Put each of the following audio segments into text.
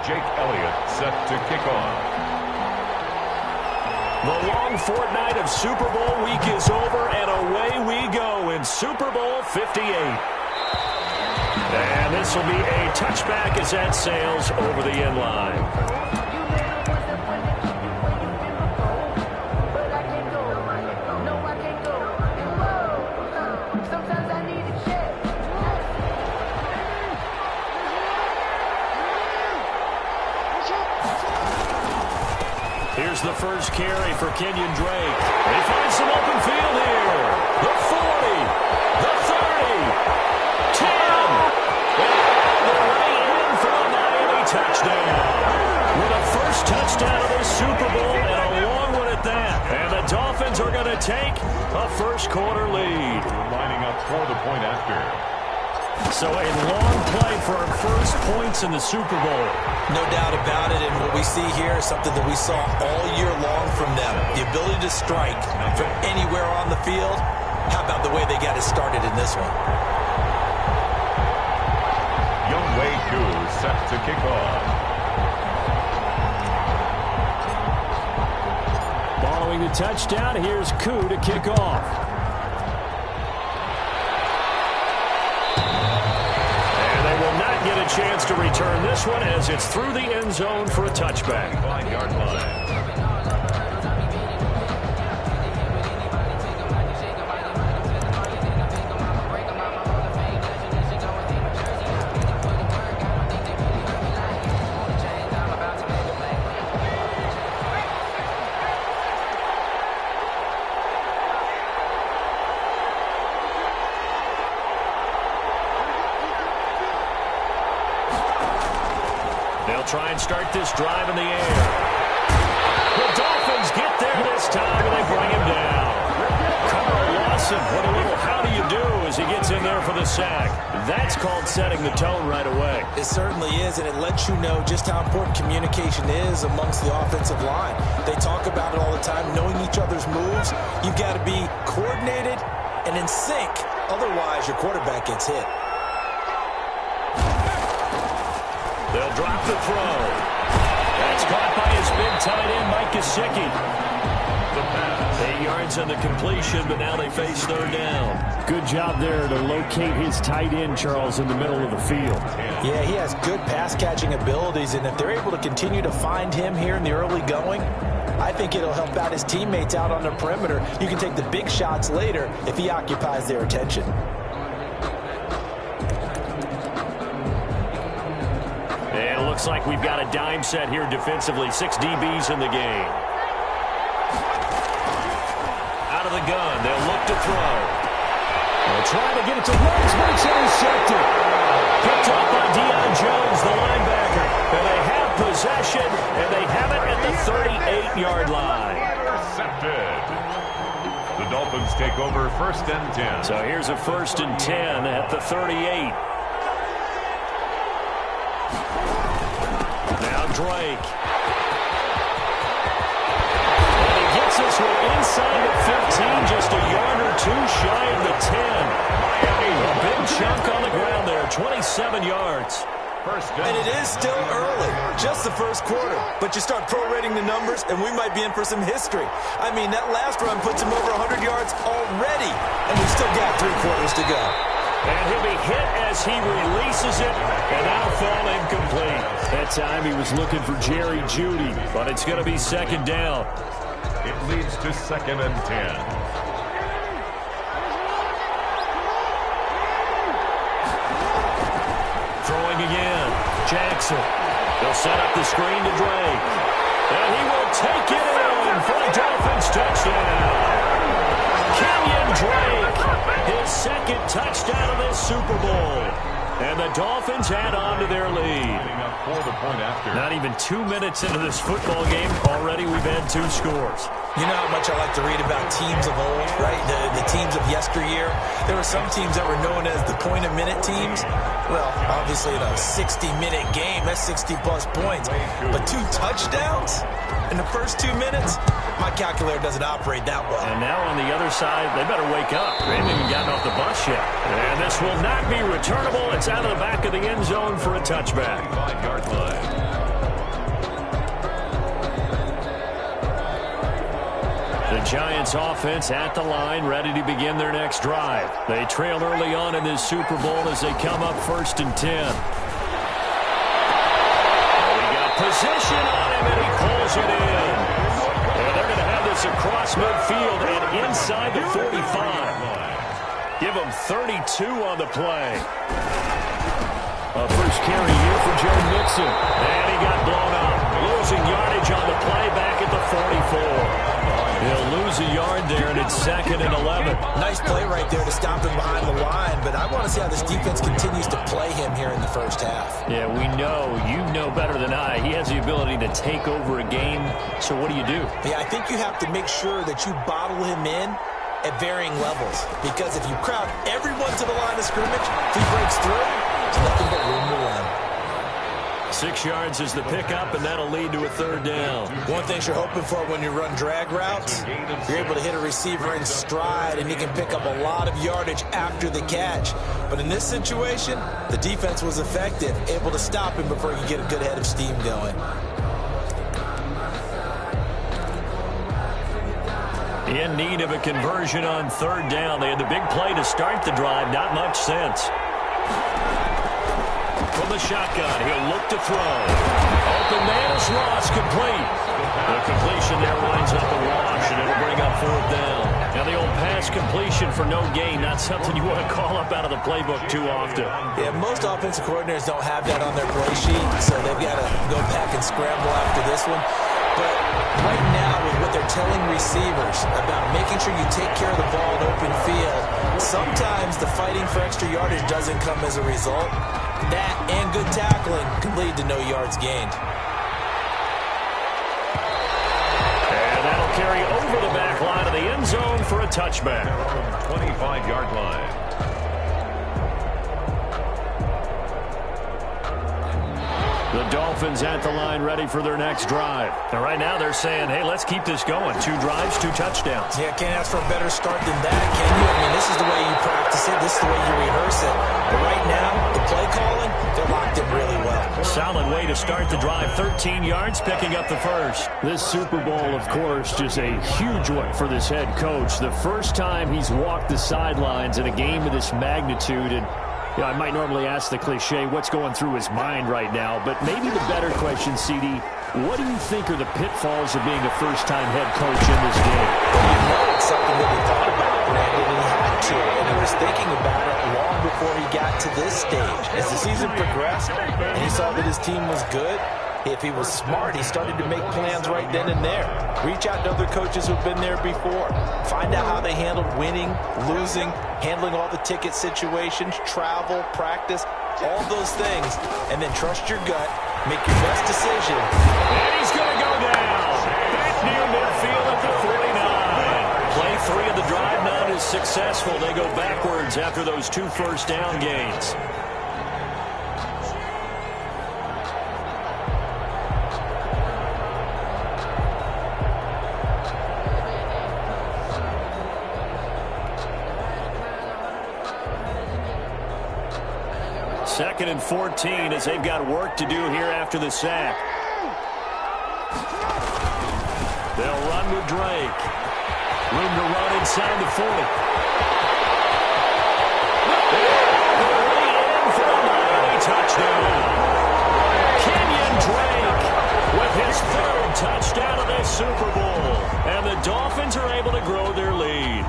Jake Elliott set to kick off. The long fortnight of Super Bowl week is over, and away we go in Super Bowl 58. And this will be a touchback as that sails over the end line. Here's the first carry for Kenyon Drake. He finds some open field here. The 40, the 30, 10. And they're right in for a Miami touchdown. With a first touchdown of the Super Bowl and a long one at that. And the Dolphins are going to take a first quarter lead. Lining up for the point after. So a long play for our first points in the Super Bowl. No doubt about it, and what we see here is something that we saw all year long from them. The ability to strike from anywhere on the field. How about the way they got it started in this one? Younghoe Koo set to kick off. Following the touchdown, here's Koo to kick off. Get a chance to return this one as it's through the end zone for a touchback. 5-yard line. Try and start this drive in the air. The Dolphins get there this time, and they bring him down. Carl Lawson, what a little how do you do as he gets in there for the sack. That's called setting the tone right away. It certainly is, and it lets you know just how important communication is amongst the offensive line. They talk about it all the time, knowing each other's moves. You've got to be coordinated and in sync. Otherwise, your quarterback gets hit. They'll drop the throw. That's caught by his big tight end, Mike Gesicki. 8 yards on the completion, but now they face third down. Good job there to locate his tight end, Charles, in the middle of the field. Yeah, he has good pass-catching abilities, and if they're able to continue to find him here in the early going, I think it'll help out his teammates out on the perimeter. You can take the big shots later if he occupies their attention. Looks like we've got a dime set here defensively. 6 DBs in the game. Out of the gun. They'll look to throw. They'll try to get it to Rhodes, but it's intercepted. Picked off by Deion Jones, the linebacker. And they have possession, and they have it at the 38-yard line. Intercepted. The Dolphins take over 1st and 10. So here's a 1st and 10 at the 38. Drake. And he gets this one inside the 15, just a yard or two shy of the 10. A big chunk on the ground there, 27 yards. And it is still early, just the first quarter. But you start prorating the numbers, and we might be in for some history. I mean, that last run puts him over 100 yards already, and we've still got 3 quarters to go. And he'll be hit as he releases it, and that'll fall incomplete. That time he was looking for Jerry Jeudy, but it's going to be 2nd down. It leads to 2nd and 10. Throwing again. Jackson. They'll set up the screen to Drake. And he will take it in for a Dolphins touchdown. Kenyon Drake, his 2nd touchdown of this Super Bowl. And the Dolphins add on to their lead. For the point after. Not even 2 minutes into this football game, already we've had 2 scores. You know how much I like to read about teams of old, right? The teams of yesteryear. There were some teams that were known as the point-a-minute teams. Well, obviously in a 60-minute game, that's 60-plus points. But 2 touchdowns in the first 2 minutes? My calculator doesn't operate that well. And now on the other side, they better wake up. They haven't even gotten off the bus yet. And this will not be returnable. It's out of the back of the end zone for a touchback. 5-yard line. Giants offense at the line, ready to begin their next drive. They trail early on in this Super Bowl as they come up 1st and 10. He got position on him, and he pulls it in. And they're going to have this across midfield and inside the 45. Give him 32 on the play. A first carry here for Joe Mixon. And he got blown up. Losing yardage on the play back at the 44. He'll lose a yard there, and it's 2nd and 11. Nice play right there to stop him behind the line, but I want to see how this defense continues to play him here in the first half. Yeah, we know. You know better than I. He has the ability to take over a game, so what do you do? Yeah, I think you have to make sure that you bottle him in at varying levels, because if you crowd everyone to the line of scrimmage, if he breaks through, there's nothing but room to run. 6 yards is the pickup, and that'll lead to a 3rd down. One thing you're hoping for when you run drag routes, you're able to hit a receiver in stride, and he can pick up a lot of yardage after the catch. But in this situation, the defense was effective, able to stop him before he could get a good head of steam going. In need of a conversion on 3rd down. They had the big play to start the drive. Not much sense. From the shotgun, he'll look to throw. Open man is Ross, complete. The completion there winds up a wash, and it'll bring up 4th down. Now the old pass completion for no gain, not something you want to call up out of the playbook too often. Yeah, most offensive coordinators don't have that on their play sheet, so they've got to go back and scramble after this one. But right now, with what they're telling receivers about making sure you take care of the ball in open field, sometimes the fighting for extra yardage doesn't come as a result. That and good tackling can lead to no yards gained. And that'll carry over the back line of the end zone for a touchback. 25-yard line. The Dolphins at the line ready for their next drive. And right now they're saying, hey, let's keep this going. 2 drives, 2 touchdowns. Yeah, can't ask for a better start than that, can you? I mean, this is the way you practice it. This is the way you rehearse it. But right now, the play calling, they're locked in really well. Solid way to start the drive. 13 yards, picking up the first. This Super Bowl, of course, just a huge one for this head coach. The first time he's walked the sidelines in a game of this magnitude. And I might normally ask the cliche, what's going through his mind right now? But maybe the better question, CD, what do you think are the pitfalls of being a first-time head coach in this game? Well, you know it's something that he thought about, Brandon, and he had to. And he was thinking about it long before he got to this stage. As the season progressed and he saw that his team was good, if he was smart, he started to make plans right then and there. Reach out to other coaches who've been there before. Find out how they handled winning, losing, handling all the ticket situations, travel, practice, all those things. And then trust your gut, make your best decision. And he's going to go down. Back near midfield at the 49. Play 3 of the drive not is successful. They go backwards after those 2 first down gains. Second and 14 as they've got work to do here after the sack. They'll run with Drake. Room to run inside the 40. In for a Miami touchdown. Kenyon Drake with his 3rd touchdown of this Super Bowl. And the Dolphins are able to grow their lead.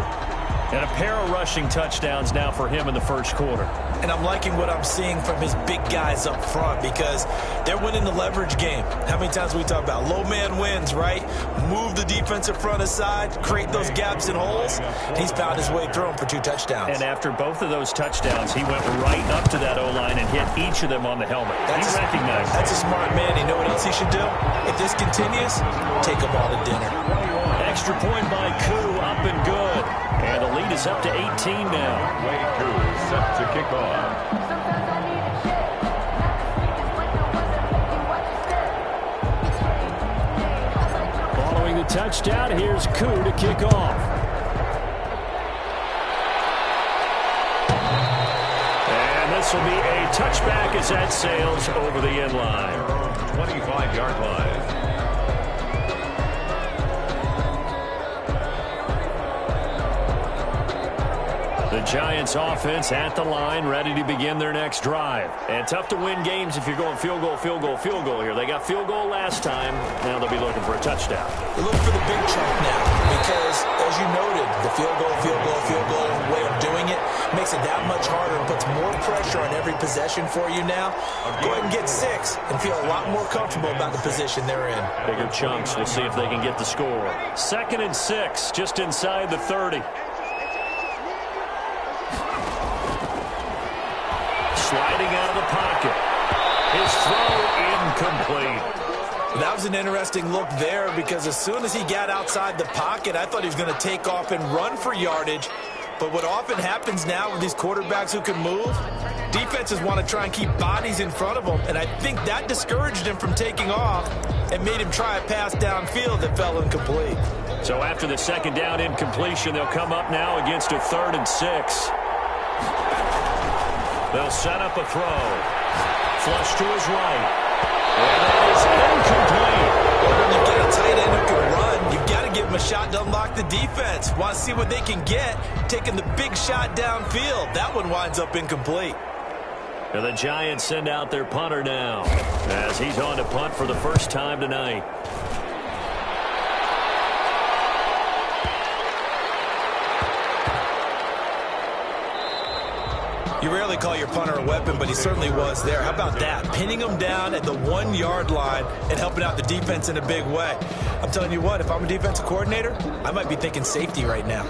And a pair of rushing touchdowns now for him in the first quarter. And I'm liking what I'm seeing from his big guys up front because they're winning the leverage game. How many times we talk about low man wins, right? Move the defensive front aside, create those gaps and holes. He's found his way through them for 2 touchdowns. And after both of those touchdowns, he went right up to that O-line and hit each of them on the helmet. He recognized That's a smart man. You know what else he should do? If this continues, take them all to dinner. Extra point by Koo, up and good. And the lead is up to 18 now. Way Koo set to kick off. Following the touchdown, here's Koo to kick off. And this will be a touchback as that sails over the end line. 25-yard line. Giants offense at the line, ready to begin their next drive. And tough to win games if you're going field goal, field goal, field goal here. They got field goal last time. Now they'll be looking for a touchdown. They're looking for the big chunk now because, as you noted, the field goal way of doing it makes it that much harder and puts more pressure on every possession for you now. Go ahead and get 6 and feel a lot more comfortable about the position they're in. Bigger chunks. We'll see if they can get the score. 2nd and 6, just inside the 30. Sliding out of the pocket. His throw incomplete. That was an interesting look there because as soon as he got outside the pocket, I thought he was going to take off and run for yardage. But what often happens now with these quarterbacks who can move, defenses want to try and keep bodies in front of them, and I think that discouraged him from taking off and made him try a pass downfield that fell incomplete. So after the 2nd down incompletion, they'll come up now against a 3rd and 6. They'll set up a throw. Flush to his right. And that is incomplete. When you've got a tight end who can run, you've got to give him a shot to unlock the defense. Want to see what they can get, taking the big shot downfield. That one winds up incomplete. And the Giants send out their punter now as he's on to punt for the first time tonight. You rarely call your punter a weapon, but he certainly was there. How about that? Pinning him down at the 1-yard line and helping out the defense in a big way. I'm telling you what, if I'm a defensive coordinator, I might be thinking safety right now.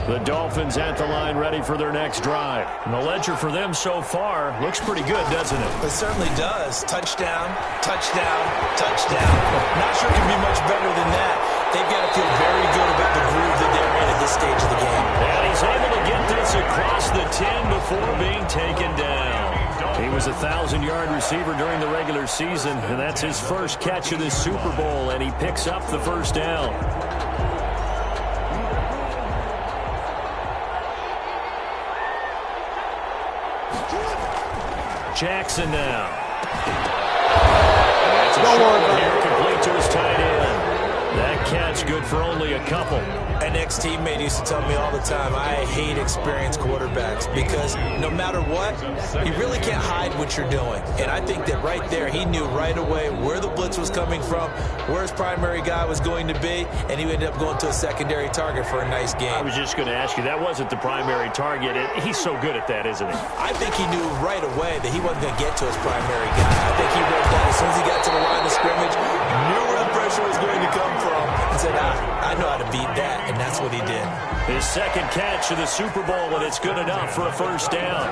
The Dolphins at the line ready for their next drive. And the ledger for them so far looks pretty good, doesn't it? It certainly does. Touchdown, touchdown, touchdown. Not sure it can be much better than that. They've got to feel very good about the groove that they're in at this stage of the game. And he's able to get this across the 10 before being taken down. He was a 1,000-yard receiver during the regular season, and that's his first catch of this Super Bowl, and he picks up the first down. Jackson now. That's a short one here, complete to his tight end. That catch good for only a couple. An ex-teammate used to tell me all the time, I hate experienced quarterbacks because no matter what, you really can't hide what you're doing. And I think that right there, he knew right away where the blitz was coming from, where his primary guy was going to be, and he ended up going to a secondary target for a nice game. I was just going to ask you, that wasn't the primary target. He's so good at that, isn't he? I think he knew right away that he wasn't going to get to his primary guy. I think he read that as soon as he got to the line of scrimmage, knew where the pressure was going to come from, and said, I know how to beat that, and that's what he did. His 2nd catch of the Super Bowl, and it's good enough for a first down.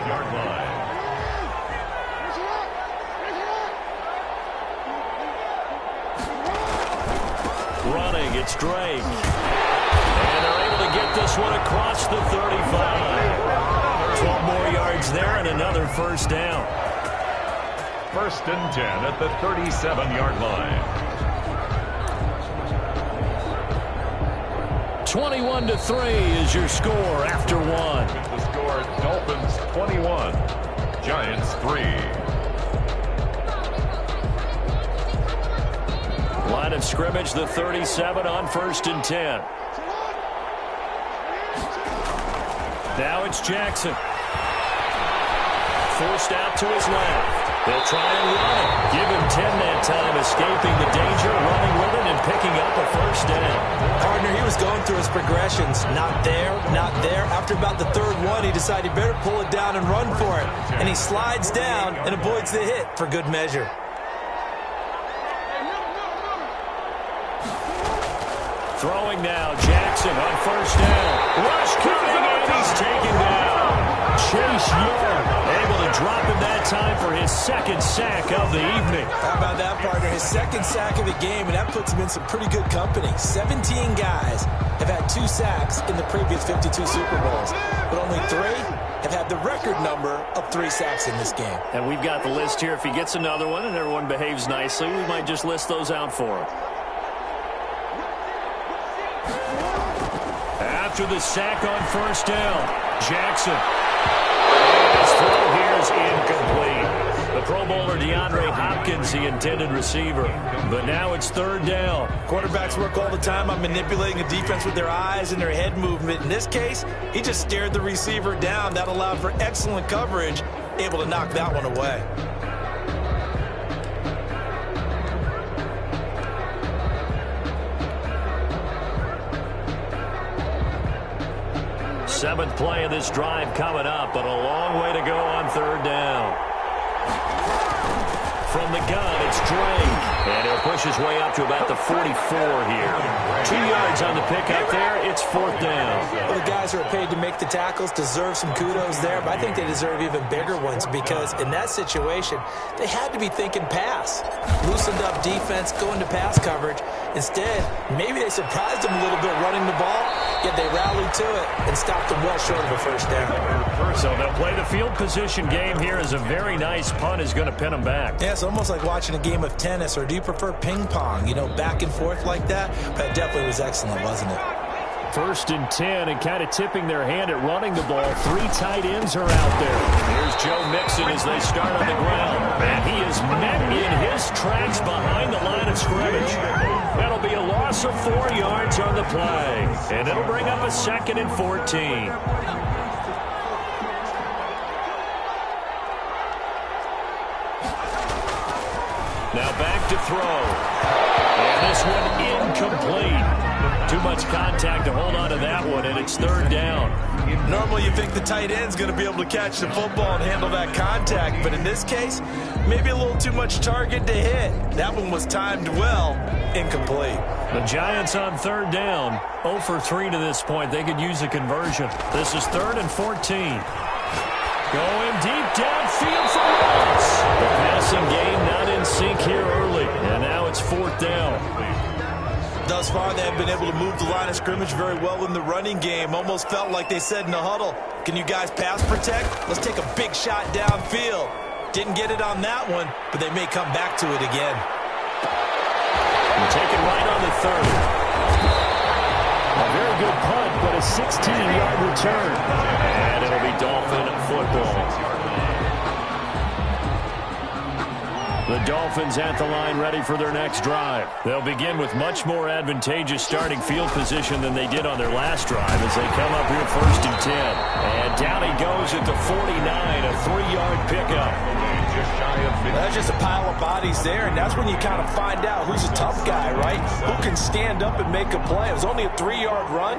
Running, it's Drake. And they're able to get this one across the 35. 12 more yards there and another first down. 1st and 10 at the 37-yard line. 21-3 is your score after one. The score, Dolphins 21, Giants 3. Line of scrimmage, the 37 on 1st and 10. Now it's Jackson. Forced out to his left. They'll try and run it. Give him 10 that time, escaping the danger, running with it, and picking up a first down. Partner, he was going through his progressions. Not there, not there. After about the 3rd one, he decided he better pull it down and run for it. And he slides down and avoids the hit for good measure. Throwing now, Jackson on first down. Rush coming, and he's taken down. Chase Young able to drop him that time for his 2nd sack of the evening. How about that, partner? His 2nd sack of the game, and that puts him in some pretty good company. 17 guys have had 2 sacks in the previous 52 Super Bowls, but only 3 have had the record number of 3 sacks in this game. And we've got the list here. If he gets another one and everyone behaves nicely, we might just list those out for him. After the sack on first down, Jackson. His throw here is incomplete. The Pro Bowler DeAndre Hopkins, the intended receiver. But now it's third down. Quarterbacks work all the time on manipulating a defense with their eyes and their head movement. In this case, he just stared the receiver down. That allowed for excellent coverage, able to knock that one away. Seventh play of this drive coming up, but a long way to go on third down. From the gun, it's Drake. And he'll push his way up to about the 44 here. 2 yards on the pickup there. It's fourth down. Well, the guys who are paid to make the tackles deserve some kudos there, but I think they deserve even bigger ones because in that situation, they had to be thinking pass. Loosened up defense, going to pass coverage. Instead, maybe they surprised them a little bit running the ball, yet they rallied to it and stopped them well short of a first down. So they'll play the field position game here as a very nice punt is going to pin them back. Yeah, it's almost like watching a game of tennis, or do you prefer ping pong, you know, back and forth like that? But it definitely was excellent, wasn't it? First and 10, and kind of tipping their hand at running the ball. 3 tight ends are out there. Here's Joe Mixon as they start on the ground. And he is met in his tracks behind the line of scrimmage. That'll be a loss of 4 yards on the play. And it'll bring up a 2nd and 14. Now back to throw. And this one incomplete. Too much contact to hold on to that one, and it's third down. Normally you think the tight end's going to be able to catch the football and handle that contact, but in this case, maybe a little too much target to hit. That one was timed well, incomplete. The Giants on third down, 0 for 3 to this point. They could use a conversion. This is 3rd and 14. Going deep downfield for Wentz. The passing game not in sync here early, and now it's 4th down. Thus far, they have been able to move the line of scrimmage very well in the running game. Almost felt like they said in the huddle, can you guys pass protect? Let's take a big shot downfield. Didn't get it on that one, but they may come back to it again. Take it right on the 30. A very good punt, but a 16-yard return. And it'll be Dolphin football. The Dolphins at the line ready for their next drive. They'll begin with much more advantageous starting field position than they did on their last drive as they come up here 1st and 10. And down he goes at the 49, a 3-yard pickup. That's just a pile of bodies there, and that's when you kind of find out who's a tough guy, right? Who can stand up and make a play. It was only a 3-yard run,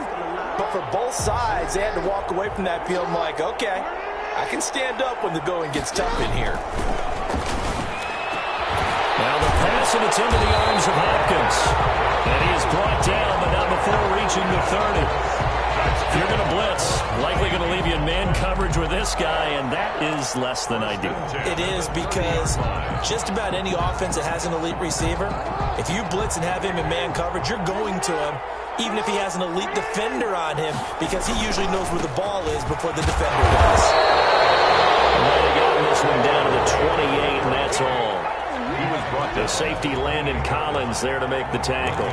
but for both sides, they had to walk away from that field like, okay, I can stand up when the going gets tough in here. Now the pass, and it's into the arms of Hopkins. And he is brought down, but not before reaching the 30. If you're going to blitz, likely going to leave you in man coverage with this guy, and that is less than ideal. It is, because just about any offense that has an elite receiver, if you blitz and have him in man coverage, you're going to him, even if he has an elite defender on him, because he usually knows where the ball is before the defender does. And they got this one down to the 28, and that's all. The safety Landon Collins there to make the tackle.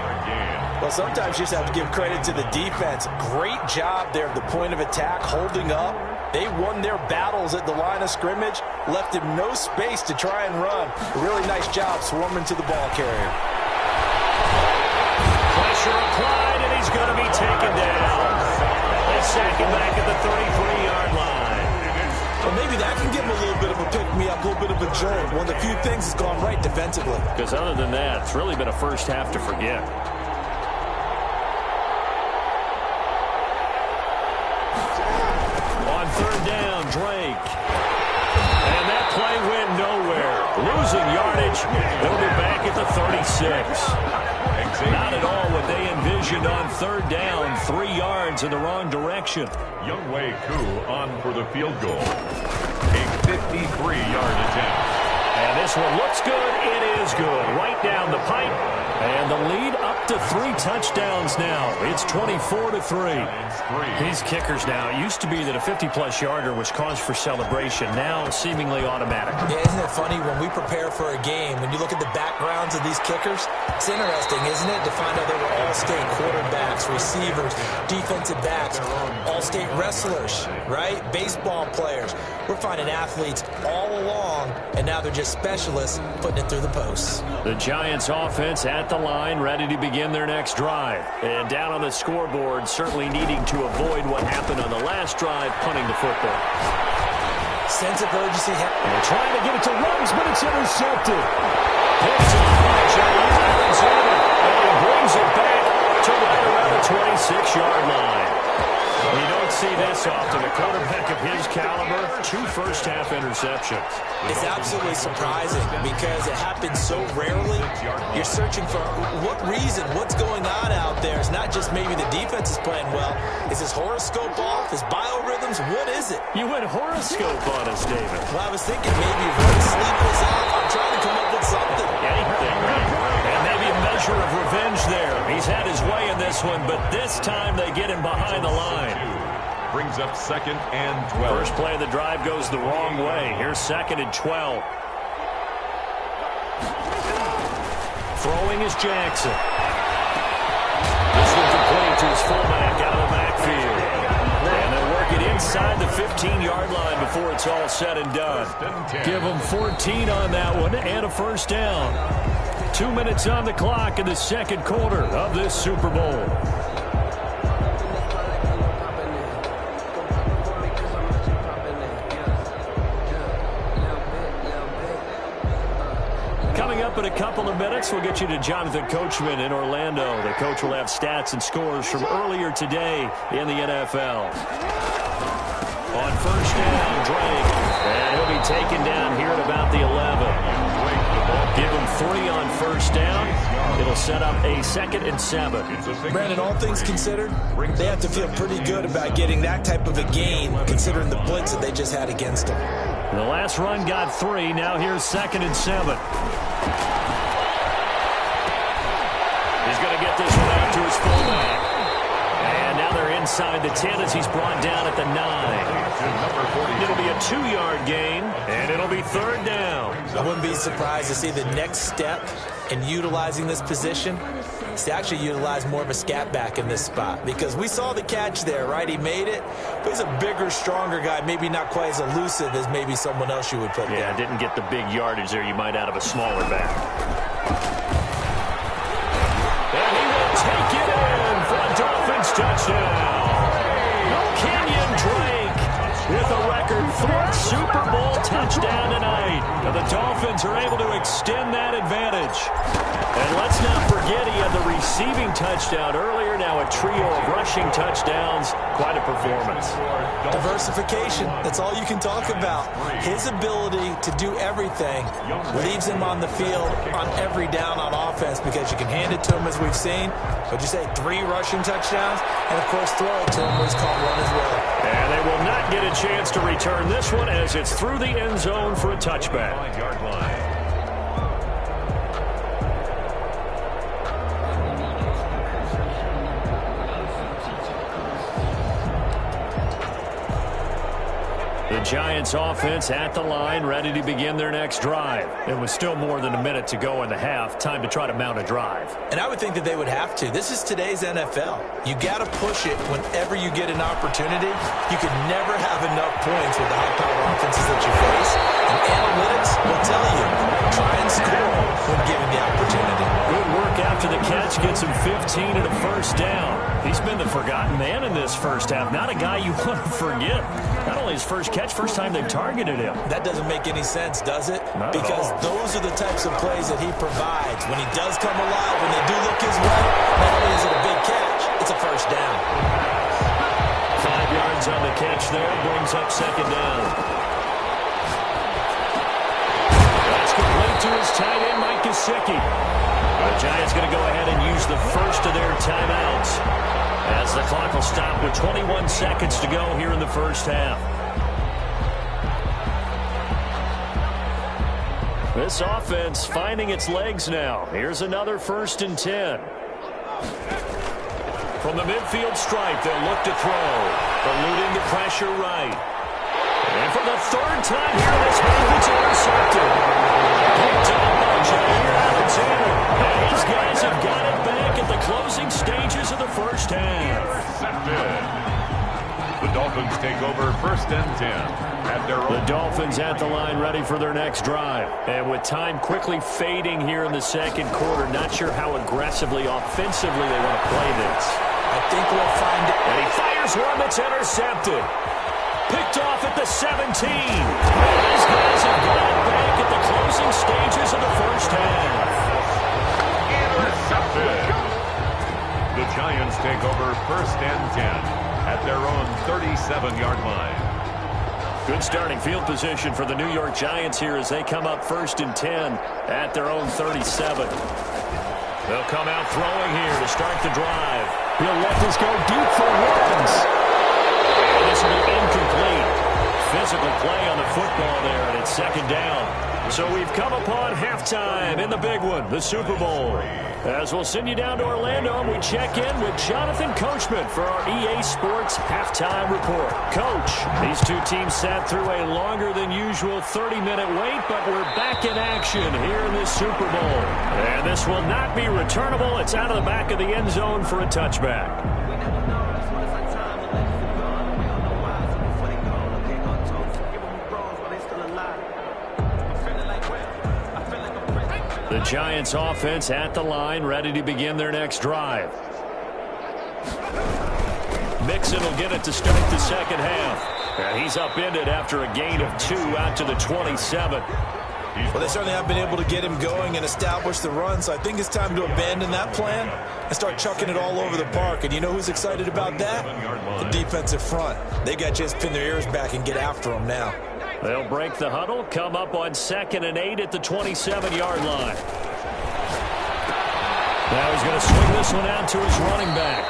Well, sometimes you just have to give credit to the defense. Great job there at the point of attack, holding up. They won their battles at the line of scrimmage, left him no space to try and run. A really nice job swarming to the ball carrier. Pressure applied, and he's going to be taken down. They sack him back at the 33-yard line. Well, maybe that can give him a little bit of a pick-me-up, a little bit of a jolt. One of the few things that's gone right defensively. Because other than that, it's really been a first half to forget. On third down, Drake. And that play went nowhere. Losing yardage. They'll be back at the 36. Not at all what they envisioned on third down. 3 yards in the wrong direction. Younghoe Koo on for the field goal. A 53-yard attempt. And this one looks good. It is good. Right down the pipe. And the lead up to 3 touchdowns now. It's 24-3. These kickers now, it used to be that a 50-plus yarder was cause for celebration. Now seemingly automatic. Yeah, isn't it funny when we prepare for a game, when you look at the backgrounds of these kickers, it's interesting, isn't it, to find out they were all-state quarterbacks, receivers, defensive backs, all-state wrestlers, right? Baseball players. We're finding athletes all along, and now they're just specialists putting it through the posts. The Giants offense at the line, ready to begin their next drive. And down on the scoreboard, certainly needing to avoid what happened on the last drive, punting the football. Sense of urgency. They're trying to get it to Ruggs, but it's intercepted. Picks it by Jair Alexander, and he brings it back to right around the 26-yard line. You don't see this often. A quarterback of his caliber, 2 first-half interceptions. It's absolutely surprising because it happens so rarely. You're searching for what reason, what's going on out there. It's not just maybe the defense is playing well. Is his horoscope off? His biorhythms? What is it? You went horoscope on us, David. Well, I was thinking maybe REM sleep was off. I'm trying to come up with something. Anything, right? And maybe a measure of revenge there. He's had his way in this one, but this time they get him behind the line. Brings up 2nd and 12. First play of the drive goes the wrong way. Here's 2nd and 12. Throwing is Jackson. This one complete to his fullback out of the backfield. And they'll work it inside the 15-yard line before it's all said and done. Give them 14 on that one and a first down. 2 minutes on the clock in the second quarter of this Super Bowl. Coming up in a couple of minutes, we'll get you to Jonathan Coachman in Orlando. The coach will have stats and scores from earlier today in the NFL. On first down, Drake. And he'll be taken down here at about the 11. Give him 3 on first down. It'll set up a 2nd and 7. Brandon, all things considered, they have to feel pretty good about getting that type of a gain, considering the blitz that they just had against them. The last run got 3. Now here's 2nd and 7. He's going to get this one out to his fullback. And now they're inside the 10 as he's brought down at the 9. It'll be a 2-yard gain, and it'll be 3rd down. I wouldn't be surprised to see the next step in utilizing this position is to actually utilize more of a scat back in this spot, because we saw the catch there, right? He made it, but he's a bigger, stronger guy, maybe not quite as elusive as maybe someone else you would put there. Yeah, didn't get the big yardage there you might out of a smaller back. And he will take it in for a Dolphins touchdown. Kenyon Drake with a record 4th Super Bowl touchdown tonight. And the Dolphins are able to extend that advantage. And let's not forget he had the receiving touchdown earlier. Now a trio of rushing touchdowns. Quite a performance. Diversification. That's all you can talk about. His ability to do everything leaves him on the field on every down on offense, because you can hand it to him as we've seen. What'd you say? 3 rushing touchdowns? And, of course, throw it to him where he's caught one as well. And they will not get a chance to return this one as it's through the end zone for a touchback. 5-yard line. The Giants offense at the line, ready to begin their next drive. It was still more than a minute to go in the half. Time to try to mount a drive. And I would think that they would have to. This is today's NFL. You got to push it whenever you get an opportunity. You can never have enough points with the high-powered offenses that you face. And analytics will tell you, try and score when given the opportunity. Good work after the catch. Gets him 15 and a first down. He's been the forgotten man in this first half. Not a guy you want to forget. Not only his first catch, first time they've targeted him. That doesn't make any sense, does it? Not because at all. Those are the types of plays that he provides. When he does come alive, when they do look his way, not only is it a big catch, it's a first down. 5 yards on the catch there. Brings up 2nd down. That's complete to his tight end, Mike Gesicki. The Giants going to go ahead and use the first of their timeouts as the clock will stop with 21 seconds to go here in the first half. This offense finding its legs now. Here's another 1st and 10. From the midfield stripe, they'll look to throw. Eluding the pressure right. And for the 3rd time here, this move, it's intercepted. Picked up by Jair Alexander. And these guys have got it back at the closing stages of the 1st half. Intercepted. The Dolphins take over 1st and 10 at their own. The Dolphins at the line ready for their next drive. And with time quickly fading here in the 2nd quarter, not sure how aggressively, offensively they want to play this. I think we'll find it. And he fires one that's intercepted. Picked off at the 17. These guys have got it back at the closing stages of the 1st half. Intercepted. The Giants take over 1st and 10 at their own 37-yard line. Good starting field position for the New York Giants here as they come up 1st and 10 at their own 37. They'll come out throwing here to start the drive. He'll let this go deep for Woods. And this will be incomplete. Physical play on the football there, and it's 2nd down. So we've come upon halftime in the big one, the Super Bowl. As we'll send you down to Orlando, and we check in with Jonathan Coachman for our EA Sports Halftime Report. Coach, these two teams sat through a longer than usual 30-minute wait, but we're back in action here in this Super Bowl. And this will not be returnable. It's out of the back of the end zone for a touchback. The Giants offense at the line, ready to begin their next drive. Mixon will get it to start the 2nd half. And he's upended after a gain of 2 out to the 27. Well, they certainly have been able to get him going and establish the run, so I think it's time to abandon that plan and start chucking it all over the park. And you know who's excited about that? The defensive front. They got to just pin their ears back and get after him now. They'll break the huddle, come up on 2nd and 8 at the 27-yard line. Now he's going to swing this one out to his running back.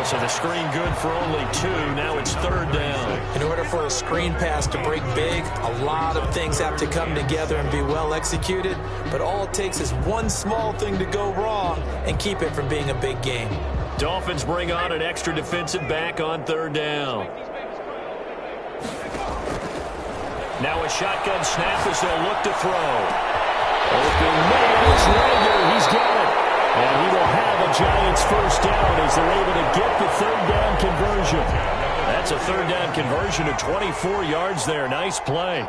So the screen good for only 2. Now it's 3rd down. In order for a screen pass to break big, a lot of things have to come together and be well executed. But all it takes is one small thing to go wrong and keep it from being a big game. Dolphins bring on an extra defensive back on 3rd down. Now a shotgun snap as they'll look to throw. Open man is Rager. He's got it. And he will have a Giants 1st down as they're able to get the 3rd down conversion. That's a 3rd down conversion of 24 yards there. Nice play.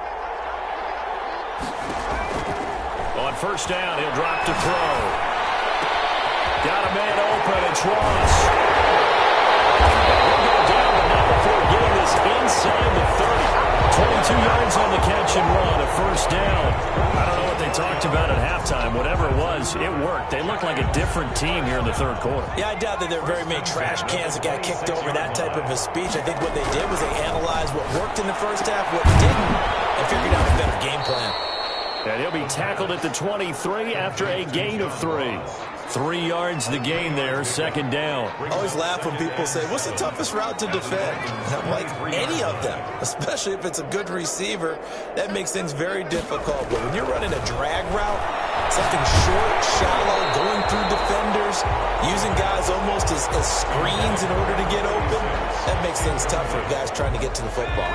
On 1st down, he'll drop to throw. Got a man open. It's Ross. He'll go down, but not before getting this inside the 30. 22 yards on the catch and run, a 1st down. I don't know what they talked about at halftime. Whatever it was, it worked. They looked like a different team here in the 3rd quarter. Yeah, I doubt that there are very many trash cans that got kicked over, that type of a speech. I think what they did was they analyzed what worked in the 1st half, what didn't, and figured out a better game plan. And he'll be tackled at the 23 after a gain of 3. 3 yards the gain there, 2nd down. I always laugh when people say, what's the toughest route to defend? And I'm like, any of them, especially if it's a good receiver. That makes things very difficult. But when you're running a drag route, something short, shallow, going through defenders, using guys almost as screens in order to get open, that makes things tough for guys trying to get to the football.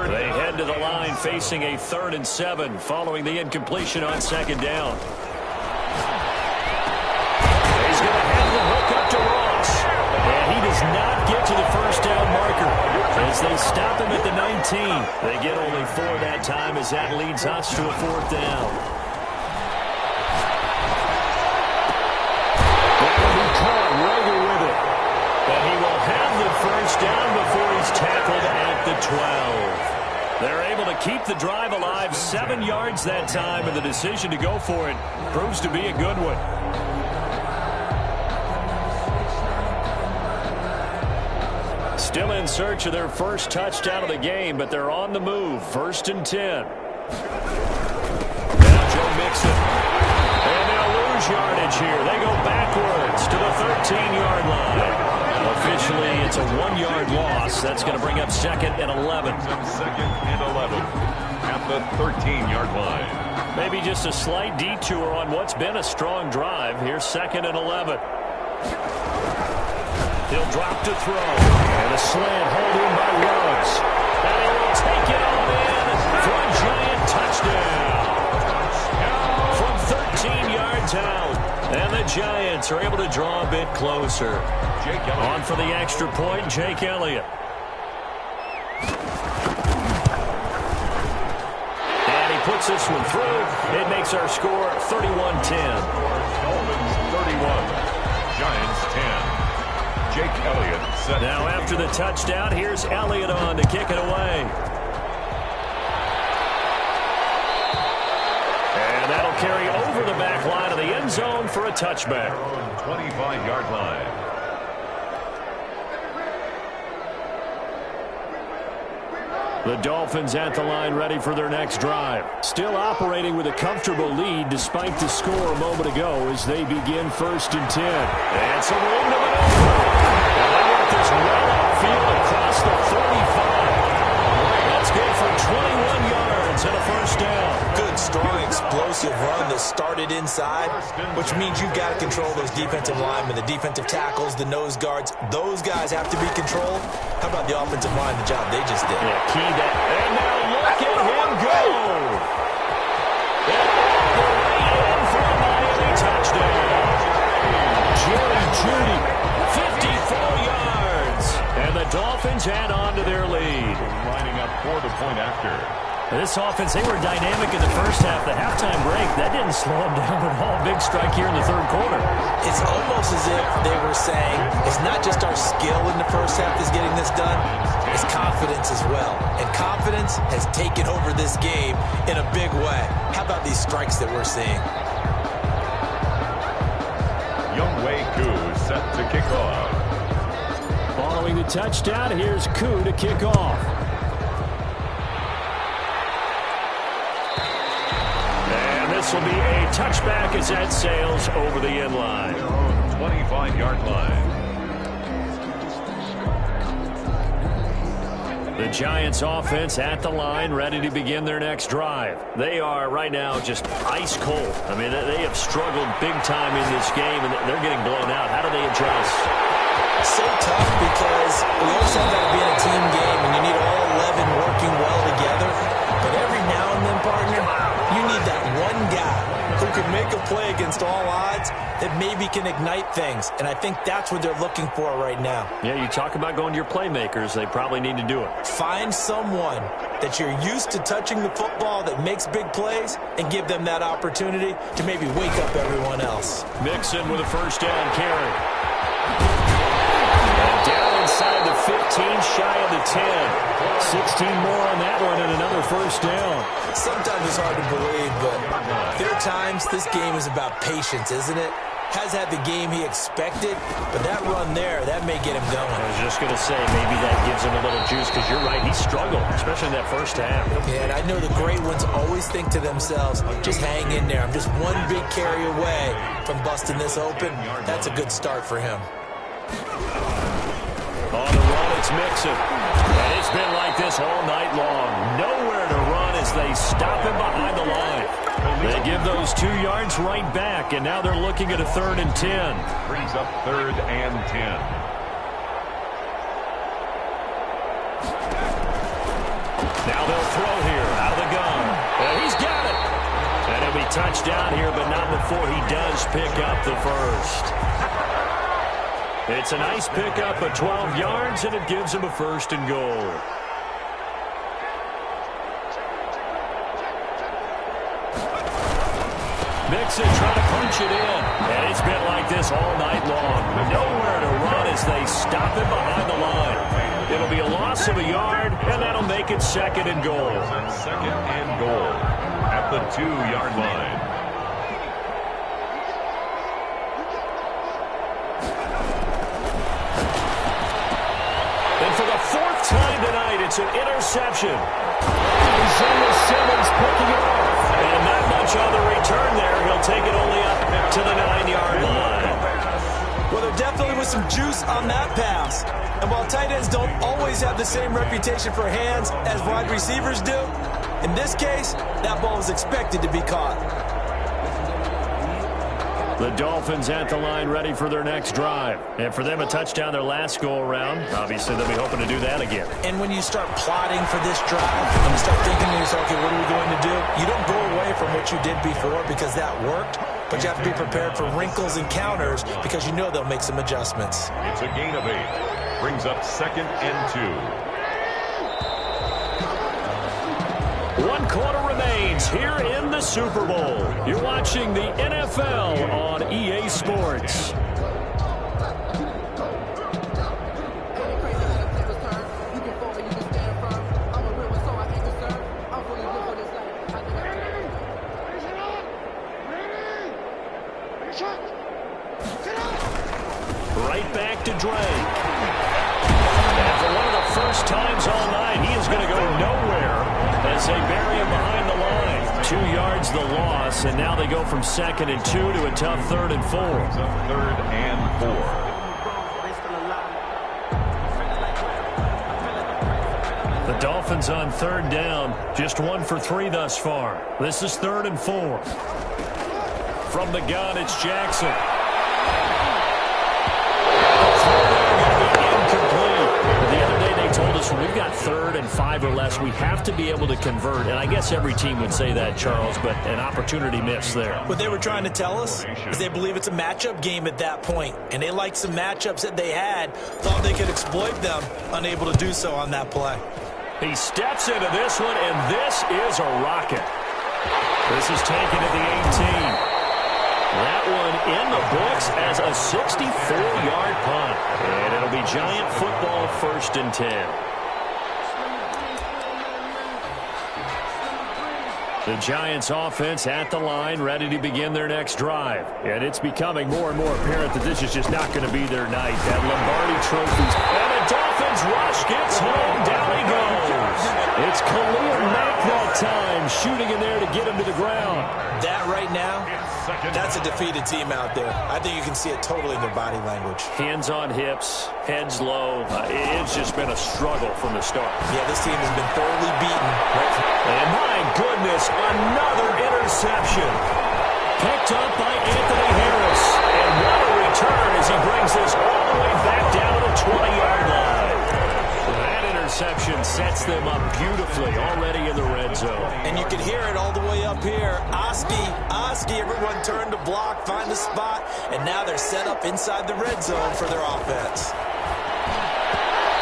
They head to the line facing a 3rd and 7 following the incompletion on 2nd down. He's going to have the hook up to Ross. And he does not get to the 1st down marker as they stop him at the 19. They get only 4 that time as that leads us to a 4th down. That will be caught. Rager with it. And he will have the 1st down before he's tackled at the 12. They're able to keep the drive alive, 7 yards that time, and the decision to go for it proves to be a good one. Still in search of their 1st touchdown of the game, but they're on the move. 1st and 10. Now Joe Mixon. And they'll lose yardage here. They go backwards to the 13-yard line. Officially, it's a 1-yard loss. That's going to bring up 2nd and 11. 2nd and 11 at the 13-yard line. Maybe just a slight detour on what's been a strong drive. Here's 2nd and 11. He'll drop to throw. And a slant hold in by Ruggs. And he will take it on in for a giant touchdown. From 13 yards out. And the Giants are able to draw a bit closer. On for the extra point, Jake Elliott. And he puts this one through. It makes our score 31-10. Dolphins 31, Giants 10. Jake Elliott set. Now after the touchdown, here's Elliott on to kick it away. And that'll carry over the back line of the end zone for a touchback. 25-yard line. The Dolphins at the line ready for their next drive. Still operating with a comfortable lead despite the score a moment ago as they begin 1st and 10. And some room to maneuver. And they work this well outfield across the 35. That's good for 21 yards and a 1st down. Good, strong, explosive run that started inside, which means you've got to control those defensive linemen, the defensive tackles, the nose guards. Those guys have to be controlled. How about the offensive line, the job they just did? Yeah, key that. And now look at him go. And all the way in for a Miami touchdown. Jerry Jeudy, 54 yards. And the Dolphins add on to their lead. Lining up for the point after. This offense, they were dynamic in the first half. The halftime break, that didn't slow them down at all. Big strike here in the 3rd quarter. It's almost as if they were saying, it's not just our skill in the first half that's getting this done, it's confidence as well. And confidence has taken over this game in a big way. How about these strikes that we're seeing? Younghoe Koo set to kick off. Following the touchdown, here's Koo to kick off. This will be a touchback as that sails over the end line. 25-yard line. The Giants offense at the line, ready to begin their next drive. They are right now just ice cold. I mean, they have struggled big time in this game, and they're getting blown out. How do they adjust? So tough because we always have that being a team game, and you need all 11 working well together. But every now and then, partner, you need that one guy who can make a play against all odds that maybe can ignite things. And I think that's what they're looking for right now. Yeah, you talk about going to your playmakers. They probably need to do it. Find someone that you're used to touching the football that makes big plays and give them that opportunity to maybe wake up everyone else. Mixon with a 1st down carry. And down inside the 15, shy of the 10. 16 more on that one and another 1st down. Sometimes it's hard to believe, but there are times this game is about patience, isn't it? Has had the game he expected, but that run there, that may get him going. I was just going to say, maybe that gives him a little juice, because you're right, he struggled, especially in that 1st half. Yeah, and I know the great ones always think to themselves, just hang in there. I'm just one big carry away from busting this open. That's a good start for him. On the run, it's Mixon. And it's been like this all night long. Nowhere to run as they stop him behind the line. They give those 2 yards right back, and now they're looking at a 3rd and 10. Brings up 3rd and 10. Now they'll throw here out of the gun. And he's got it. And it'll be touchdown here, but not before he does pick up the 1st. It's a nice pickup of 12 yards, and it gives him a 1st and goal. Mixon trying to punch it in. And it's been like this all night long. Nowhere to run as they stop him behind the line. It'll be a loss of a yard, and that'll make it 2nd and goal. 2nd and goal at the 2-yard line. For the 4th time tonight, it's an interception. Isaiah Simmons picking it off. And not much on the return there. He'll take it only up to the 9-yard line. Well, there definitely was some juice on that pass. And while tight ends don't always have the same reputation for hands as wide receivers do, In this case, that ball was expected to be caught. The Dolphins at the line ready for their next drive. And for them, a touchdown their last go-around. Obviously, they'll be hoping to do that again. And when you start plotting for this drive, and you start thinking to yourself, okay, what are we going to do? You don't go away from what you did before because that worked, but you have to be prepared for wrinkles and counters because you know they'll make some adjustments. It's a gain of 8. Brings up 2nd and 2. 1 quarter remains here in the Super Bowl. You're watching the NFL on EA Sports. Right back to Drake. And for one of the first times all night, he is going to go nowhere as they bury him behind the line. 2 yards the loss, and now they go from 2nd and 2 to a tough 3rd and 4. 3rd and 4. The Dolphins on 3rd down, just 1 for 3 thus far. This is 3rd and 4. From the gun, it's Jackson. The other day they told us when we've got 3rd and 5 or less, we have to be able to convert. And I guess every team would say that, Charles, but an opportunity missed there. What they were trying to tell us is they believe it's a matchup game at that point, and they liked some matchups that they had, thought they could exploit them, unable to do so on that play. He steps into this one, and this is a rocket. This is taken at the 18. That one in the books as a 64-yard punt. And it'll be Giant football 1st and 10. The Giants offense at the line, ready to begin their next drive. And it's becoming more and more apparent that this is just not going to be their night. That Lombardi trophies. And the Dolphins rush gets home. Down he goes. It's Khalil Mack that time, shooting in there to get him to the ground. That right now, that's a defeated team out there. I think you can see it totally in their body language. Hands on hips, heads low. It's just been a struggle from the start. Yeah, this team has been thoroughly beaten. And my goodness, another interception. Picked up by Anthony Harris. And what a return as he brings this all the way back down to the 20-yard line. That interception sets them up beautifully already in the red zone. And you can hear it all the way up here. Oski, everyone turned to block, find a spot, and now they're set up inside the red zone for their offense.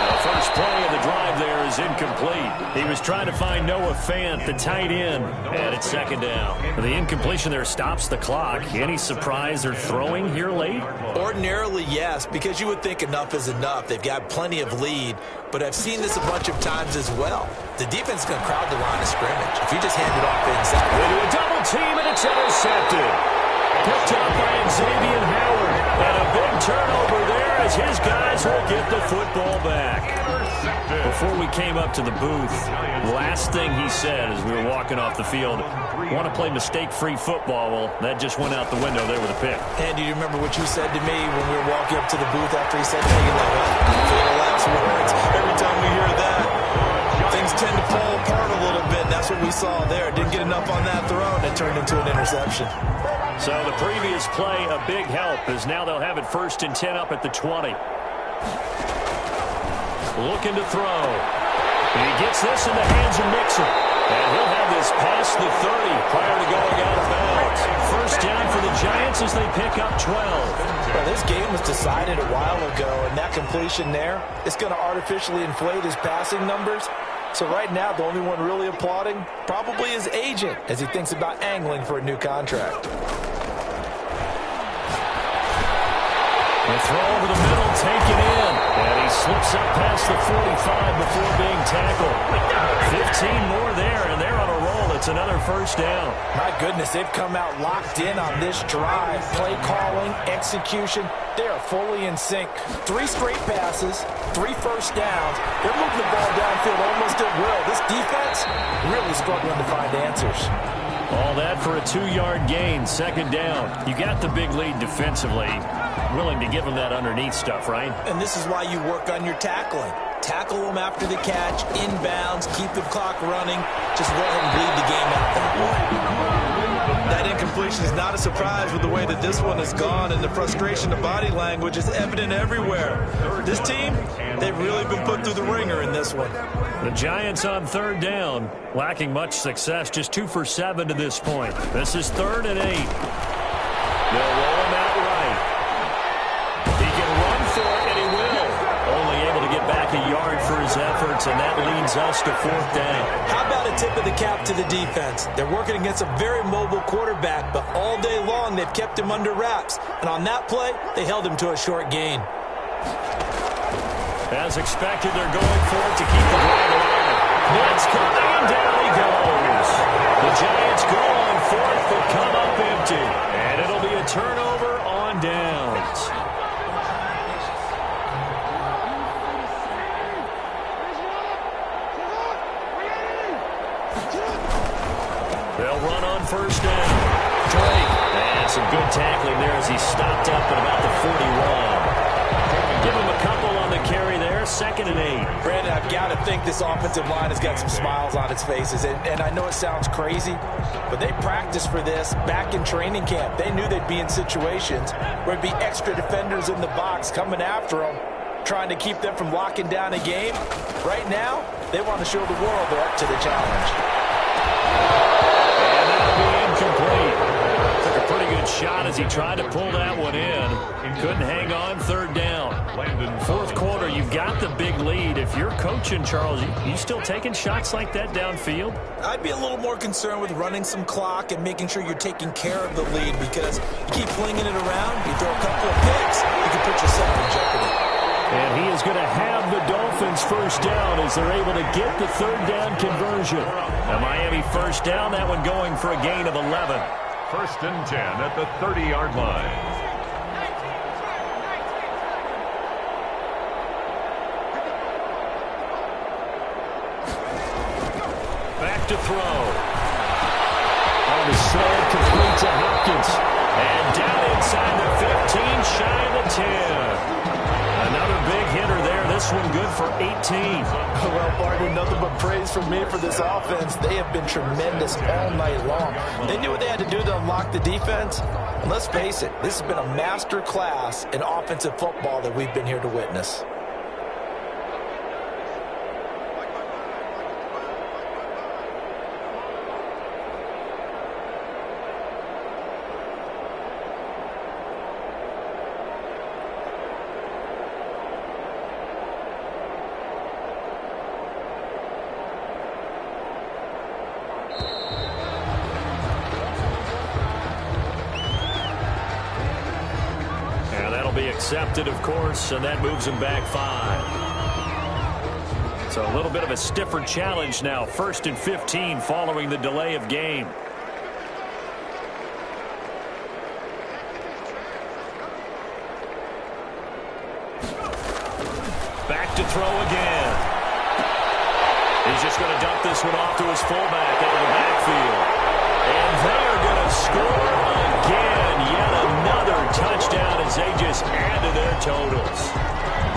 The first play of the drive there is incomplete. He was trying to find Noah Fant, the tight end, and it's 2nd down. The incompletion there stops the clock. Any surprise they're throwing here late? Ordinarily, yes, because you would think enough is enough. They've got plenty of lead, but I've seen this a bunch of times as well. The defense is going to crowd the line of scrimmage. If you just hand it off inside. Into a double team, and it's intercepted. Picked up by Xavier Howard. And a big turnover there as his guys will get the football back. Before we came up to the booth, last thing he said as we were walking off the field, want to play mistake-free football. Well, that just went out the window there with a pick. And do you remember what you said to me when we were walking up to the booth after he said that? You're like, the last words. Every time we hear that, things tend to fall apart a little bit. That's what we saw there. Didn't get enough on that throw, and it turned into an interception. So the previous play, a big help, as now they'll have it 1st and 10 up at the 20. Looking to throw. He gets this in the hands of Mixon. And he'll have this past the 30 prior to going out of bounds. 1st down for the Giants as they pick up 12. Well, this game was decided a while ago, and that completion there is going to artificially inflate his passing numbers. So right now, the only one really applauding probably his agent as he thinks about angling for a new contract. The throw over the middle, taken in. And he slips up past the 45 before being tackled. 15 more there, and they're on a roll. It's another 1st down. My goodness, they've come out locked in on this drive. Play calling, execution, they are fully in sync. 3 straight passes, 3 first downs. They're moving the ball downfield almost at will. This defense really struggling to find answers. All that for a 2-yard gain, 2nd down. You got the big lead defensively. Willing to give them that underneath stuff, right? And this is why you work on your tackling. tackle him after the catch, inbounds, keep the clock running. Just let him bleed the game out that way. That incompletion is not a surprise with the way that this one has gone, and the frustration, the body language is evident everywhere. This team, they've really been put through the ringer in this one. The Giants on third down, lacking much success, just 2 for 7 to this point. This is 3rd and 8. They'll roll him out right. He can run for it, and he will. Only able to get back a yard for his efforts, and that leads us to 4th down. How about a tip of the cap to the defense? They're working against a very mobile quarterback, but all day long they've kept him under wraps. And on that play, they held him to a short gain. As expected, they're going for it to keep the drive alive. It's coming, and down he goes. The Giants go on 4th, but come up empty. And it'll be a turnover on downs. They'll run on 1st down. Drake. And some good tackling there as he stopped up at about the 41. Give him a couple on the carry there. 2nd and 8. Brandon, I've got to think this offensive line has got some smiles on its faces. And I know it sounds crazy, but they practiced for this back in training camp. They knew they'd be in situations where it'd be extra defenders in the box coming after them, trying to keep them from locking down a game. Right now, they want to show the world they're up to the challenge. And that'll be incomplete. Took a pretty good shot as he tried to pull that one in. Couldn't hang on. 3rd down. 4th quarter, you've got the big lead. If you're coaching, Charles, you still taking shots like that downfield? I'd be a little more concerned with running some clock and making sure you're taking care of the lead, because you keep flinging it around, you throw a couple of picks, you can put yourself in jeopardy. And he is going to have the Dolphins 1st down as they're able to get the 3rd down conversion. A Miami 1st down, that one going for a gain of 11. 1st and 10 at the 30-yard line. To throw. On the slant, complete to Hopkins. And down inside the 15, shy of the 10. Another big hitter there. This one good for 18. Well, partner, nothing but praise from me for this offense. They have been tremendous all night long. They knew what they had to do to unlock the defense. And let's face it, this has been a master class in offensive football that we've been here to witness. Accepted, of course, and that moves him back 5. So a little bit of a stiffer challenge now. 1st and 15 following the delay of game. Back to throw again. He's just going to dump this one off to his fullback out of the backfield. And they are going to score again. Yet another touchdown as they just add to their totals.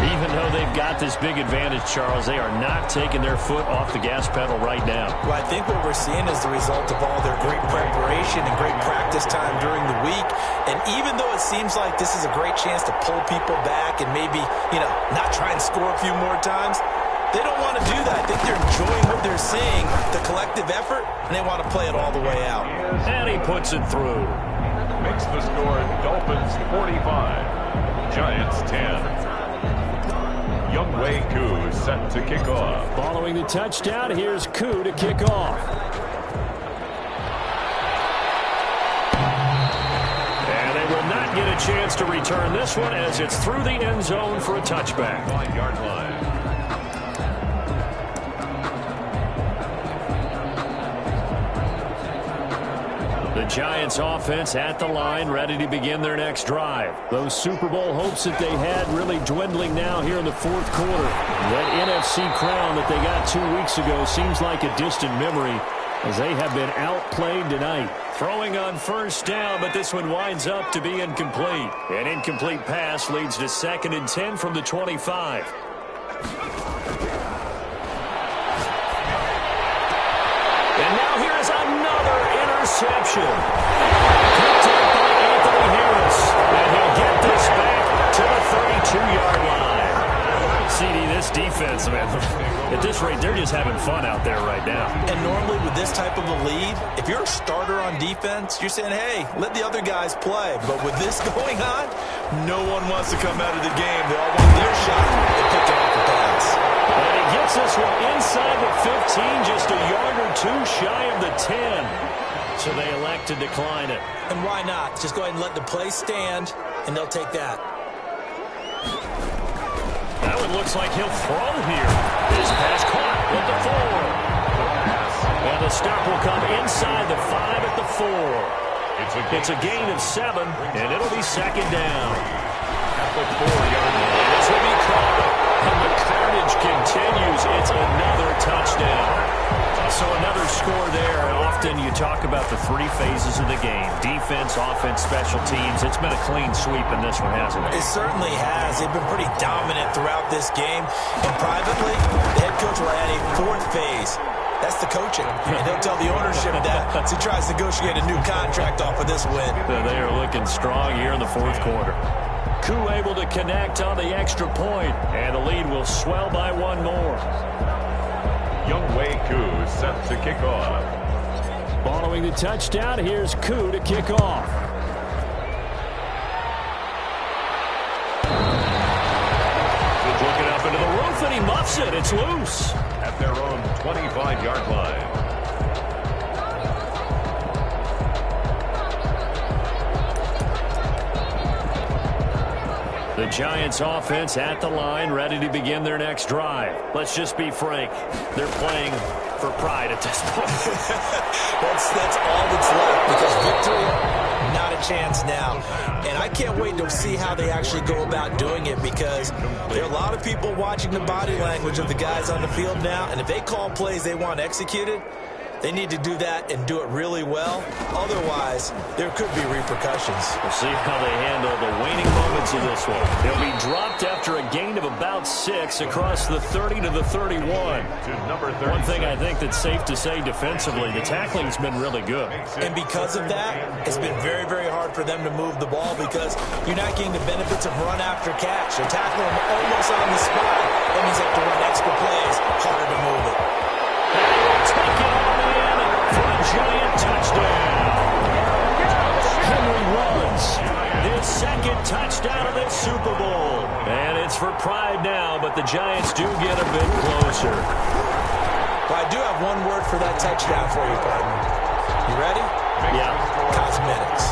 Even though they've got this big advantage, Charles, they are not taking their foot off the gas pedal right now. Well, I think what we're seeing is the result of all their great preparation and great practice time during the week. And even though it seems like this is a great chance to pull people back and maybe, not try and score a few more times, they don't want to do that. I think they're enjoying what they're seeing, the collective effort, and they want to play it all the way out. And he puts it through. Makes the score Dolphins 45, Giants 10. Younghoe Koo set to kick off. Following the touchdown, here's Koo to kick off. And they will not get a chance to return this one as it's through the end zone for a touchback. 5-yard line. The Giants offense at the line, ready to begin their next drive. Those Super Bowl hopes that they had really dwindling now here in the 4th quarter. That NFC crown that they got 2 weeks ago seems like a distant memory as they have been outplayed tonight. Throwing on 1st down, but this one winds up to be incomplete. An incomplete pass leads to 2nd and 10 from the 25. interception. Picked up by Anthony Harris. And he'll get this back to the 32-yard line. CD, this defense, man, at this rate, they're just having fun out there right now. And normally with this type of a lead, if you're a starter on defense, you're saying, hey, let the other guys play. But with this going on, no one wants to come out of the game. They all want their shot and pick it off the pass. And he gets this one inside the 15, just a yard or two shy of the 10. So they elect to decline it. And why not? Just go ahead and let the play stand, and they'll take that. That one looks like he'll throw here. His pass caught at the 4. And the stop will come inside the 5 at the 4. It's a gain of 7, and it'll be second down. At the 4-yard line. This will be caught. And the carnage continues. It's another touchdown. So another score there. Often you talk about the 3 phases of the game. Defense, offense, special teams. It's been a clean sweep in this one, hasn't it? It certainly has. They've been pretty dominant throughout this game. And privately, the head coach will add a 4th phase. That's the coaching. And he'll tell the ownership that as he tries to negotiate a new contract off of this win. They are looking strong here in the 4th quarter. Koo able to connect on the extra point, and the lead will swell by 1 more. Younghoe Koo set to kick off. Following the touchdown, here's Koo to kick off. Looking up into the roof, and he muffs it. It's loose. At their own 25-yard line. The Giants offense at the line, ready to begin their next drive. Let's just be frank. They're playing for pride at this point. That's all that's left, because victory, not a chance now. And I can't wait to see how they actually go about doing it, because there are a lot of people watching the body language of the guys on the field now, and if they call plays they want executed, they need to do that and do it really well. Otherwise, there could be repercussions. We'll see how they handle the waning moments of this one. They'll be dropped after a gain of about 6 across the 30 to the 31. One thing I think that's safe to say defensively, the tackling's been really good. And because of that, it's been very, very hard for them to move the ball, because you're not getting the benefits of run after catch. They're tackling them almost on the spot. That means they have to run extra plays, harder to move it. Take it on in for a Giant touchdown. Henry runs his 2nd touchdown of this Super Bowl. And it's for pride now, but the Giants do get a bit closer. Well, I do have one word for that touchdown for you, partner. You ready? Yeah. Cosmetics.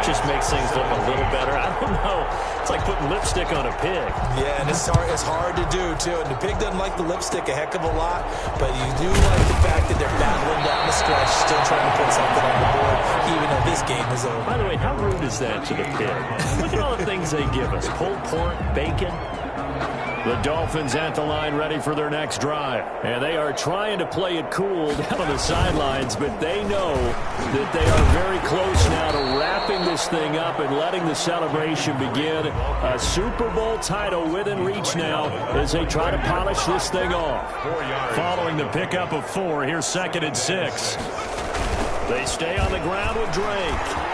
Just makes things look a little better. I don't know. It's like putting lipstick on a pig. Yeah, and it's hard to do, too. And the pig doesn't like the lipstick a heck of a lot, but you do like the fact that they're battling down the stretch, still trying to put something on the board, even though this game is over. By the way, how rude is that to the pig? Look at all the things they give us. Pulled pork, bacon. The Dolphins at the line, ready for their next drive. And they are trying to play it cool down on the sidelines, but they know that they are very close now to wrapping this thing up and letting the celebration begin. A Super Bowl title within reach now as they try to polish this thing off. Following the pickup of 4, here's 2nd and 6. They stay on the ground with Drake.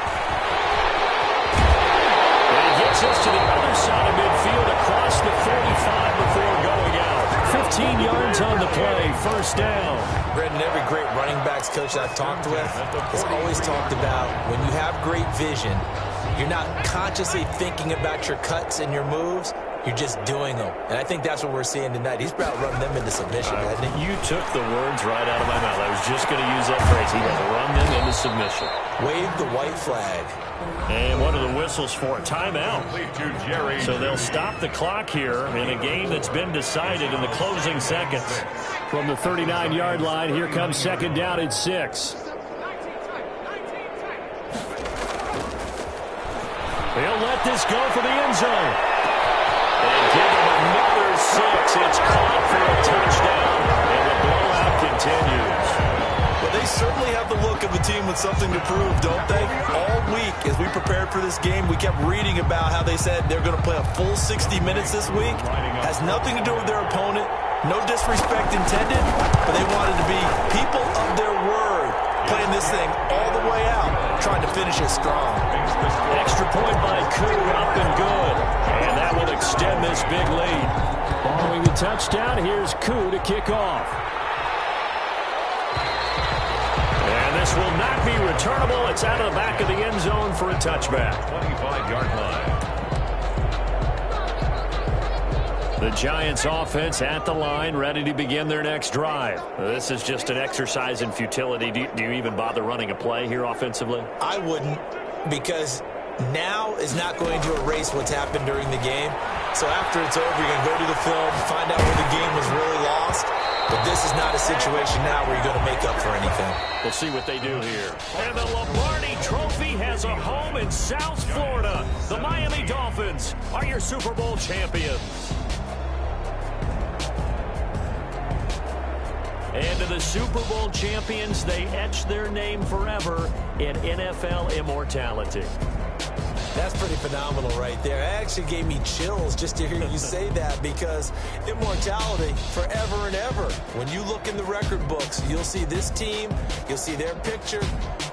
Gets us to the other side of midfield across the 45 before going out. 15 yards on the play, 1st down. Brendan, every great running backs coach I've talked with has always talked about when you have great vision, you're not consciously thinking about your cuts and your moves. You're just doing them. And I think that's what we're seeing tonight. He's about running them into submission, hasn't he? You took the words right out of my mouth. I was just going to use that phrase. He had to run them into submission. Wave the white flag. And what are the whistles for? Timeout. So they'll stop the clock here in a game that's been decided in the closing seconds. From the 39-yard line, here comes 2nd down and 6. They'll let this go for the end zone. And give him another 6. It's caught for a touchdown, and the blowout continues. Well, they certainly have the look of a team with something to prove, don't they? All week, as we prepared for this game, we kept reading about how they said they're going to play a full 60 minutes this week. Has nothing to do with their opponent. No disrespect intended, but they wanted to be people of their word. playing this thing all the way out, trying to finish it strong. Extra point by Koo, up and good. And that will extend this big lead. Following the touchdown, here's Koo to kick off. And this will not be returnable. It's out of the back of the end zone for a touchback. 25-yard line. The Giants offense at the line, ready to begin their next drive. This is just an exercise in futility. Do you even bother running a play here offensively? I wouldn't, because now is not going to erase what's happened during the game. So after it's over, you're going to go to the film, find out where the game was really lost. But this is not a situation now where you're going to make up for anything. We'll see what they do here. And the Lombardi Trophy has a home in South Florida. The Miami Dolphins are your Super Bowl champions. And to the Super Bowl champions, they etch their name forever in NFL immortality. That's pretty phenomenal right there. It actually gave me chills just to hear you say that, because immortality forever and ever. When you look in the record books, you'll see this team, you'll see their picture,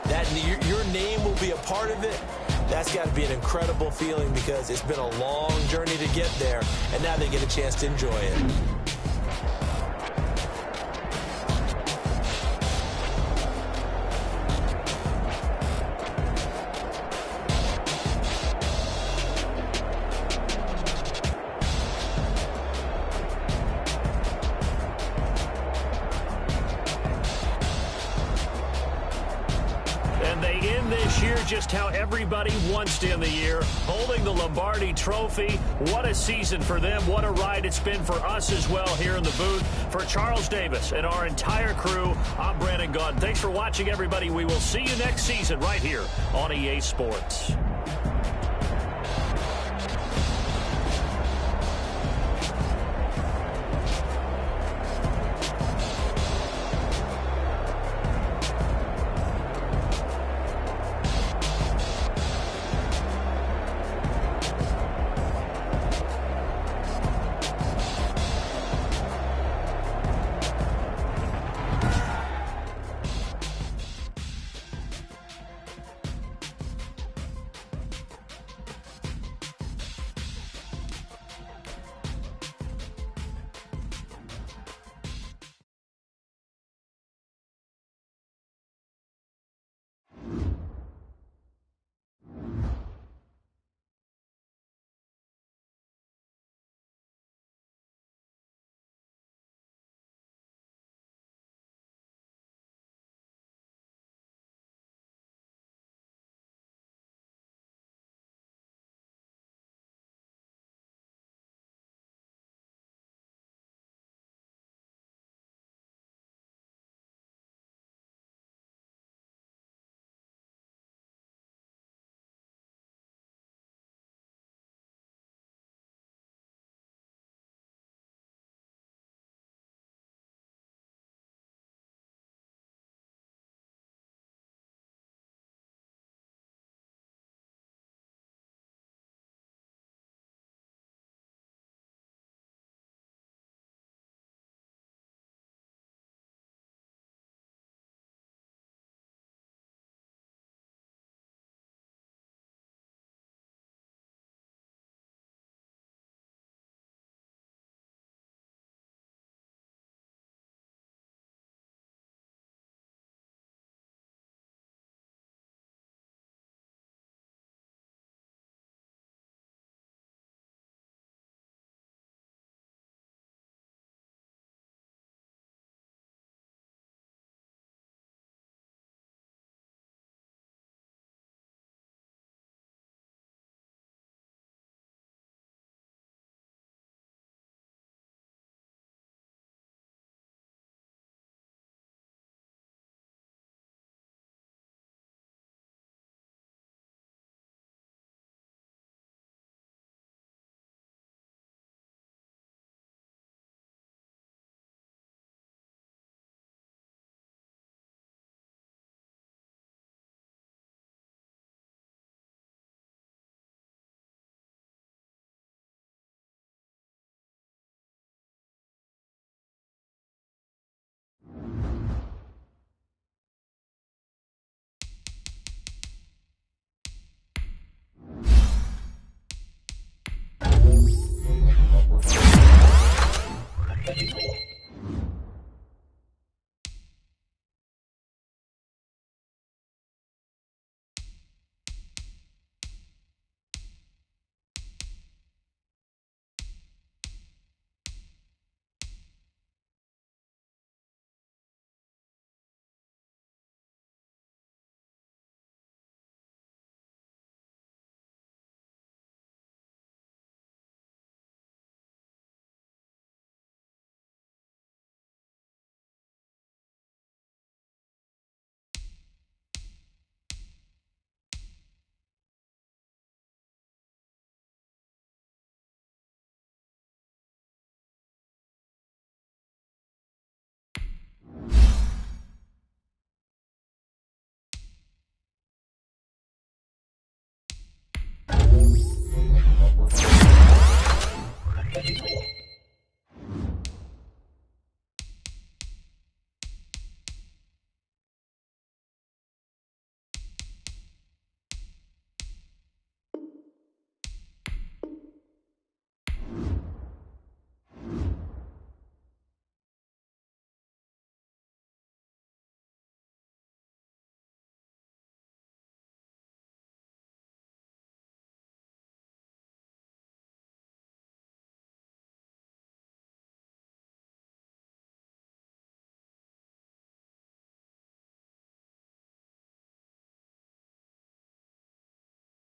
that your name will be a part of it. That's got to be an incredible feeling, because it's been a long journey to get there, and now they get a chance to enjoy it. Just how everybody wants to end the year, holding the Lombardi Trophy. What a season for them. What a ride it's been for us as well here in the booth. For Charles Davis and our entire crew, I'm Brandon Gaudin. Thanks for watching, everybody. We will see you next season right here on EA Sports.